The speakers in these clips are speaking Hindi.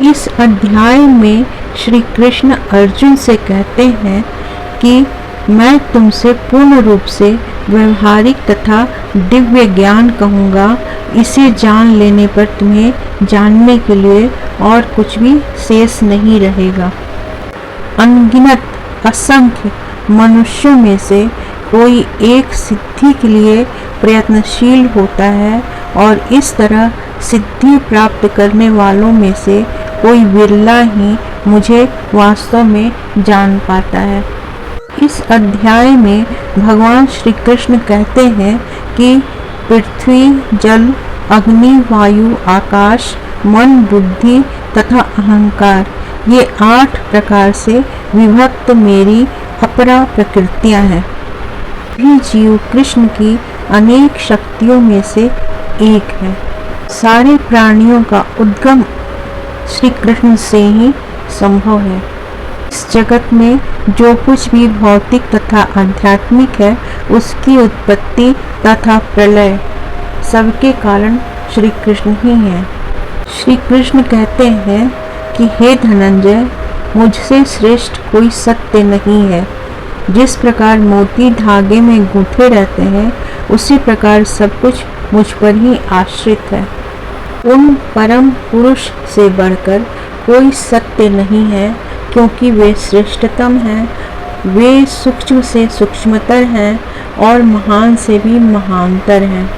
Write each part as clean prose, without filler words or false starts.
इस अध्याय में श्री कृष्ण अर्जुन से कहते हैं कि मैं तुमसे पूर्ण रूप से व्यवहारिक तथा दिव्य ज्ञान कहूँगा। इसे जान लेने पर तुम्हें जानने के लिए और कुछ भी शेष नहीं रहेगा। अनगिनत असंख्य मनुष्यों में से कोई एक सिद्धि के लिए प्रयत्नशील होता है और इस तरह सिद्धि प्राप्त करने वालों में से कोई विरला ही मुझे वास्तव में जान पाता है। इस अध्याय में भगवान श्री कृष्ण कहते हैं कि पृथ्वी, जल, अग्नि, वायु, आकाश, मन, बुद्धि तथा अहंकार, ये 8 प्रकार से विभक्त मेरी अपरा प्रकृतियां हैं। भी जीव कृष्ण की अनेक शक्तियों में से एक है। सारे प्राणियों का उद्गम श्री कृष्ण से ही संभव है। इस जगत में जो कुछ भी भौतिक तथा आध्यात्मिक है, उसकी उत्पत्ति तथा प्रलय सबके कारण श्री कृष्ण ही है। श्री कृष्ण कहते हैं कि हे धनंजय, मुझसे श्रेष्ठ कोई सत्य नहीं है। जिस प्रकार मोती धागे में गूंथे रहते हैं, उसी प्रकार सब कुछ मुझ पर ही आश्रित है। उन परम पुरुष से बढ़कर कोई सत्य नहीं है, क्योंकि वे श्रेष्ठतम हैं। वे सूक्ष्म से सूक्ष्मतर हैं और महान से भी महानतर हैं।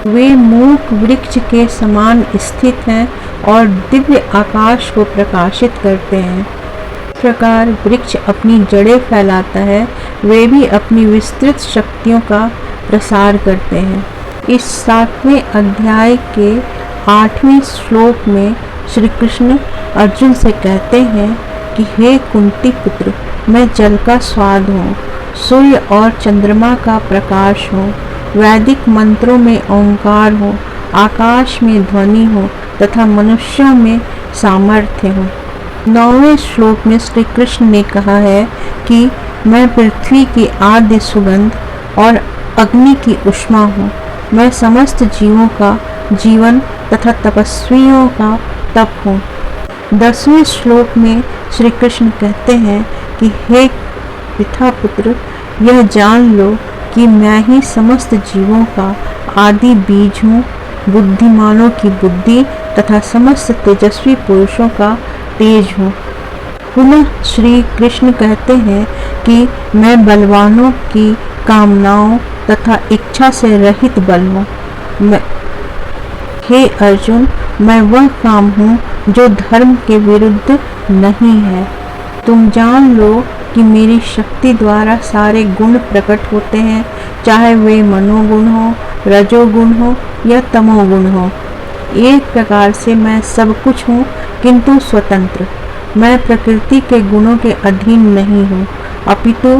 वे मूक वृक्ष के समान स्थित हैं और दिव्य आकाश को प्रकाशित करते हैं। इस प्रकार वृक्ष अपनी जड़ें फैलाता है, वे भी अपनी विस्तृत शक्तियों का प्रसार करते हैं। इस 7वें अध्याय के 8वें श्लोक में श्री कृष्ण अर्जुन से कहते हैं कि हे कुंती पुत्र, मैं जल का स्वाद हूँ, सूर्य और चंद्रमा का प्रकाश हूँ, वैदिक मंत्रों में ओंकार हूँ, आकाश में ध्वनि हूँ तथा मनुष्यों में सामर्थ्य हूँ। 9वें श्लोक में श्री कृष्ण ने कहा है कि मैं पृथ्वी की आद्य सुगंध और अग्नि की ऊष्मा हूँ। मैं समस्त जीवों का जीवन तथा तपस्वियों का तप हूँ। 10वें श्लोक में श्री कृष्ण कहते हैं कि हे पिता पुत्र, यह जान लो कि मैं ही समस्त जीवों का आदि बीज हूँ, बुद्धिमानों की बुद्धि तथा समस्त तेजस्वी पुरुषों का तेज हूँ। पुनः श्री कृष्ण कहते हैं कि मैं बलवानों की कामनाओं तथा इच्छा से रहित बल हूँ। हे अर्जुन, मैं वह काम हूँ जो धर्म के विरुद्ध नहीं है। तुम जान लो कि मेरी शक्ति द्वारा सारे गुण प्रकट होते हैं, चाहे वे मनोगुण हो, रजोगुण हो या तमोगुण हो। एक प्रकार से मैं सब कुछ हूँ, किंतु स्वतंत्र। मैं प्रकृति के गुणों के अधीन नहीं हूँ, अपितु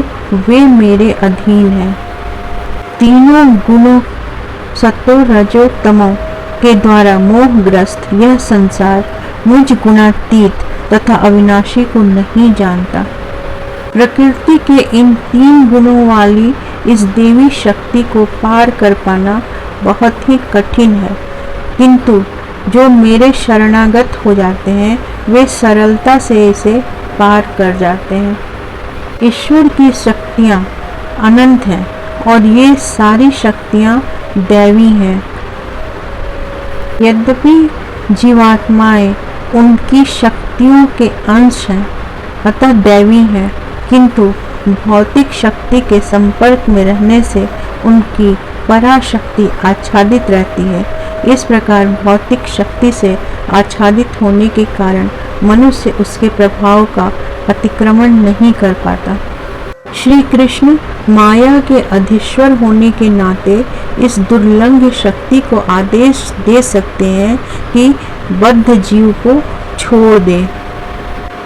वे मेरे अधीन हैं। तीनों गुणों सत्व, रजो, तमो के द्वारा मोहग्रस्त यह संसार मुझ गुणातीत तथा अविनाशी को नहीं जानता। प्रकृति के इन 3 गुणों वाली इस देवी शक्ति को पार कर पाना बहुत ही कठिन है, किंतु जो मेरे शरणागत हो जाते हैं, वे सरलता से इसे पार कर जाते हैं। ईश्वर की शक्तियाँ अनंत हैं और ये सारी शक्तियाँ दैवी हैं। यद्यपि जीवात्माएं उनकी शक्तियों के अंश हैं, अतः दैवी हैं, किंतु भौतिक शक्ति के संपर्क में रहने से उनकी पराशक्ति आच्छादित रहती है। इस प्रकार भौतिक शक्ति से आच्छादित होने के कारण मनुष्य उसके प्रभाव का अतिक्रमण नहीं कर पाता। श्री कृष्ण माया के अधीश्वर होने के नाते इस दुर्लंघ शक्ति को आदेश दे सकते हैं कि बद्ध जीव को छोड़ दे।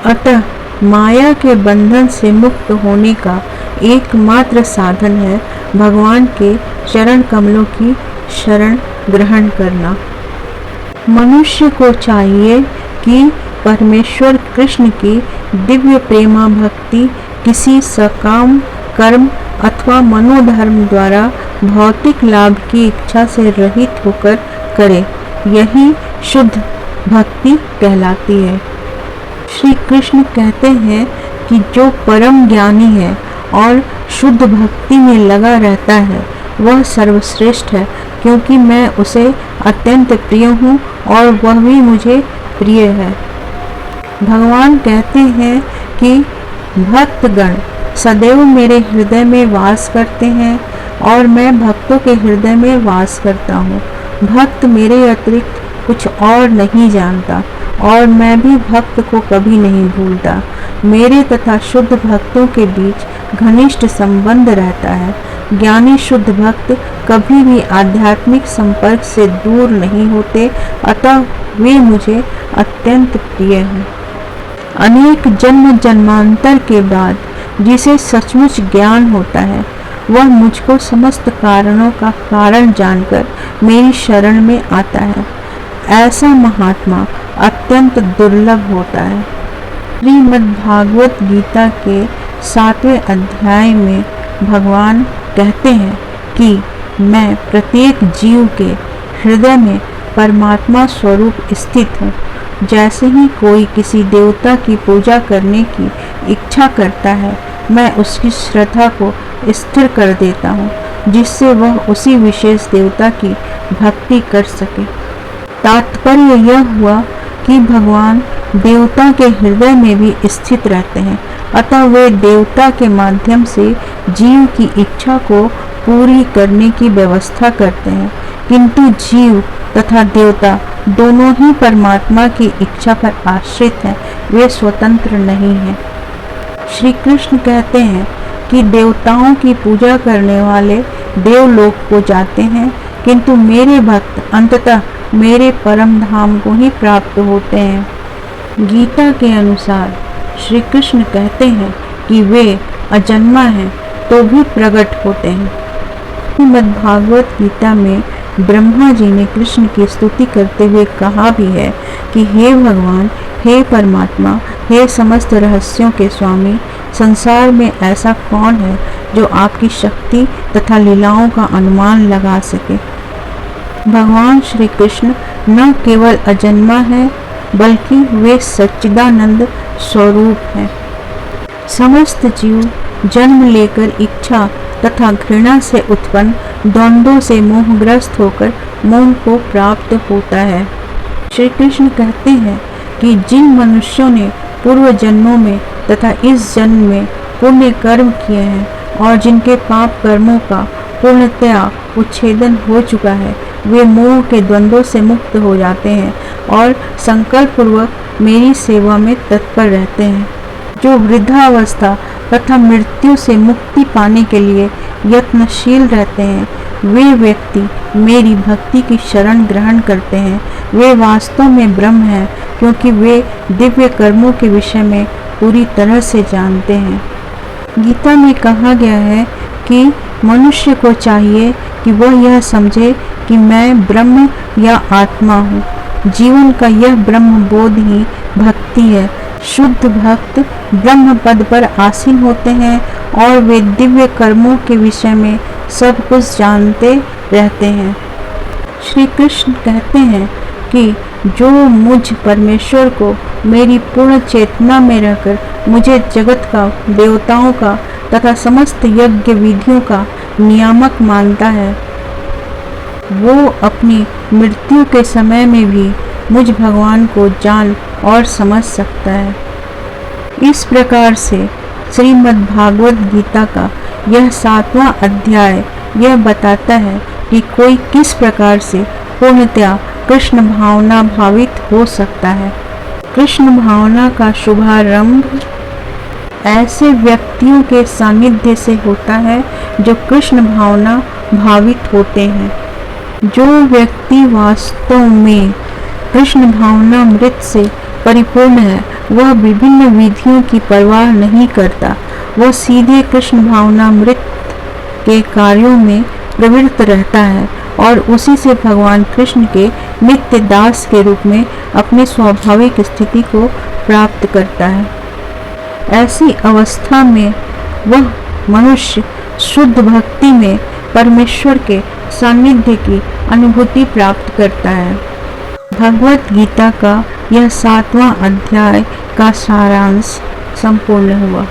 अतः माया के बंधन से मुक्त होने का एकमात्र साधन है भगवान के चरण कमलों की शरण ग्रहण करना। मनुष्य को चाहिए कि परमेश्वर कृष्ण की दिव्य प्रेमा भक्ति किसी सकाम कर्म अथवा मनोधर्म द्वारा भौतिक लाभ की इच्छा से रहित होकर करे। यही शुद्ध भक्ति कहलाती है। श्री कृष्ण कहते हैं कि जो परम ज्ञानी है और शुद्ध भक्ति में लगा रहता है वह सर्वश्रेष्ठ है, क्योंकि मैं उसे अत्यंत प्रिय हूँ और वह भी मुझे प्रिय है। भगवान कहते हैं कि भक्तगण सदैव मेरे हृदय में वास करते हैं और मैं भक्तों के हृदय में वास करता हूँ। भक्त मेरे अतिरिक्त कुछ और नहीं जानता और मैं भी भक्त को कभी नहीं भूलता। मेरे तथा शुद्ध भक्तों के बीच घनिष्ठ संबंध रहता है। ज्ञानी शुद्ध भक्त कभी भी आध्यात्मिक संपर्क से दूर नहीं होते, अतः वे मुझे अत्यंत प्रिय हैं। अनेक जन्म जन्मांतर के बाद जिसे सचमुच ज्ञान होता है वह मुझको समस्त कारणों का कारण जानकर मेरी शरण में आता है। ऐसा महात्मा अत्यंत दुर्लभ होता है। श्रीमद्भागवत गीता के 7वें अध्याय में भगवान कहते हैं कि मैं प्रत्येक जीव के हृदय में परमात्मा स्वरूप स्थित हूँ। जैसे ही कोई किसी देवता की पूजा करने की इच्छा करता है, मैं उसकी श्रद्धा को स्थिर कर देता हूँ, जिससे वह उसी विशेष देवता की भक्ति कर सके। तात्पर्य यह हुआ कि भगवान देवता के हृदय में भी स्थित रहते हैं, अतः वे देवता के माध्यम से जीव की इच्छा को पूरी करने की व्यवस्था करते हैं, किंतु जीव तथा देवता दोनों ही परमात्मा की इच्छा पर आश्रित हैं, वे स्वतंत्र नहीं हैं। श्री कृष्ण कहते हैं कि देवताओं की पूजा करने वाले देवलोक को जाते हैं, किंतु मेरे भक्त अंततः मेरे परम धाम को ही प्राप्त होते हैं। गीता के अनुसार श्री कृष्ण कहते हैं कि वे अजन्मा हैं तो भी प्रकट होते हैं। श्रीमद्भागवत गीता में ब्रह्मा जी ने कृष्ण की स्तुति करते हुए कहा भी है कि हे भगवान, हे परमात्मा, हे समस्त रहस्यों के स्वामी, संसार में ऐसा कौन है जो आपकी शक्ति तथा लीलाओं का अनुमान लगा सके। भगवान श्री कृष्ण न केवल अजन्मा है बल्कि वे सच्चिदानंद स्वरूप हैं। समस्त जीव जन्म लेकर इच्छा तथा घृणा से उत्पन्न द्वंद्वों से मोहग्रस्त होकर मोह को प्राप्त होता है। श्री कृष्ण कहते हैं कि जिन मनुष्यों ने पूर्व जन्मों में तथा इस जन्म में पुण्य कर्म किए हैं और जिनके पाप कर्मों का पूर्णतया उच्छेदन हो चुका है, वे मोह के द्वंद्वों से मुक्त हो जाते हैं और संकल्प पूर्वक मेरी सेवा में तत्पर रहते हैं। जो वृद्धावस्था तथा मृत्यु से मुक्ति पाने के लिए यत्नशील रहते हैं, वे व्यक्ति मेरी भक्ति की शरण ग्रहण करते हैं। वे वास्तव में ब्रह्म हैं, क्योंकि वे दिव्य कर्मों के विषय में पूरी तरह से जानते हैं। गीता में कहा गया है कि मनुष्य को चाहिए कि वह यह समझे कि मैं ब्रह्म या आत्मा हूँ। जीवन का यह ब्रह्म बोध ही भक्ति है। शुद्ध भक्त ब्रह्म पद पर आसीन होते हैं और वे दिव्य कर्मों के विषय में सब कुछ जानते रहते हैं। श्री कृष्ण कहते हैं कि जो मुझ परमेश्वर को मेरी पूर्ण चेतना में रहकर मुझे जगत का, देवताओं का तथा समस्त यज्ञ विधियों का नियामक मानता है, वो अपनी मृत्यु के समय में भी मुझ भगवान को जान और समझ सकता है। इस प्रकार से श्रीमद्भागवत गीता का यह 7वां अध्याय यह बताता है कि कोई किस प्रकार से पूर्णतया कृष्ण भावना भावित हो सकता है। कृष्ण भावना का शुभारंभ ऐसे व्यक्तियों के सानिध्य से होता है जो कृष्ण भावना भावित होते हैं। जो व्यक्ति वास्तव में कृष्ण भावना मृत से परिपूर्ण है, वह विभिन्न विधियों की परवाह नहीं करता। वह सीधे कृष्ण भावना मृत के कार्यों में प्रवृत्त रहता है और उसी से भगवान कृष्ण के नित्य दास के रूप में अपनी स्वाभाविक स्थिति को प्राप्त करता है। ऐसी अवस्था में वह मनुष्य शुद्ध भक्ति में परमेश्वर के सानिध्य की अनुभूति प्राप्त करता है। भगवत गीता का यह 7वां अध्याय का सारांश संपूर्ण हुआ।